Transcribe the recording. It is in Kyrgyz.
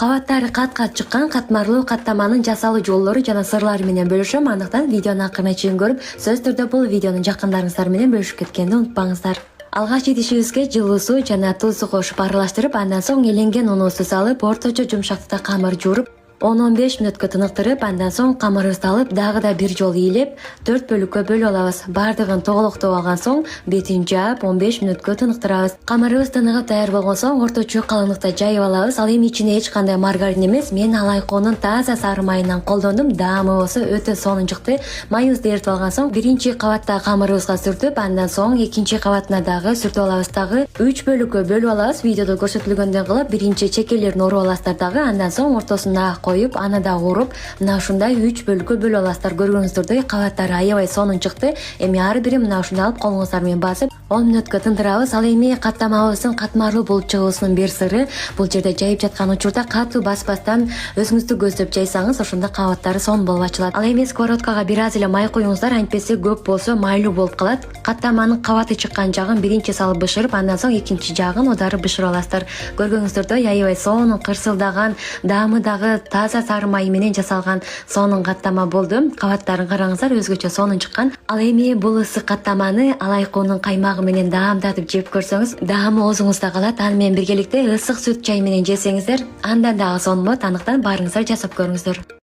Кабаттары кат-кат чыккан катмарлуу каттаманын жасалуу жолдору жана сырлары менен бөлүшөм. Андыктан видеону акырына чейин көрүп, сөзсүз түрдө бул видеону жакындарыңыздар менен бөлүшүп кеткенди унутпаңыздар. Алгач идишибизге жылуу суу жана тузду кошуп аралаштырып, андан соң эленген унуусу салып, орточо жумшактыкта камыр жууруп, 10-15 мүнөткө тыныктырып, андан соң камырыбызды алып, дагы да бир жолу ийилеп, 4 бөлүккө бөлүп алабыз. Бардыгын тоголоктоп алган соң, бетин жаап, 15 мүнөткө тыныктырабыз. Камырыбыз тыныгып даяр болгон соң, орточо калыңдыкта жайып алабыз. Ал эми ичине эч кандай маргарин эмес, мен алайконун таза сары майынан колдондум. Даамы болсо өтө сонун чыкты. Майыбызды эритип алган соң, биринчи кабаттагы камырыбызга сүртүп, андан соң экинчи кабатына дагы сүртүп алабыз. Дагы 3 бөлүккө бөлүп алабыз. Видеодо көрсөтүлгөндөй кылып, биринчи чекелерин уруп аласыздар дагы, андан соң ортосуна коюп, аны да уруп, мына ушундай 3 бөлүккө бөлүп аласыздар. Көргөнүңүздөрдөй кабаттары аябай сонун чыкты. Эми ар бирин мына ушундай алып колуңуздар менен басып 10 мүнөткө тындырабыз. Ал эми каттамабыздын катмарлуу болуп чыгуусунун бир сыры бул жерде жайып жаткан учурда катуу баспастан өзүңүздү көздөп жайсаңыз, ошондо кабаттары сонун болуп ачылат. Ал эми сковородкага бир аз эле май коюңуздар, антпесе көп болсо майлуу болуп калат. Каттаманын кабаты чыккан жагын биринчи салып бышырып, андан соң экинчи жагын оодарып бышырып аласыздар. Көргөнүңүздөрдөй аябай сонун кырсылдаган, даамы дагы таза сары май менен жасалган сонун каттама болду. Кабаттарын караңыздар, өзгөчө сонун чыккан. Ал эми бул ысык каттаманы алайконун каймагы менен даамдатып жеп көрсөңүз, даамы оозуңузда калат. Аны менен биргеликте ысык сүт чай менен жесеңиздер, андан дагы сонун болот. Андыктан баарыңыздар жасап көрүңүздөр.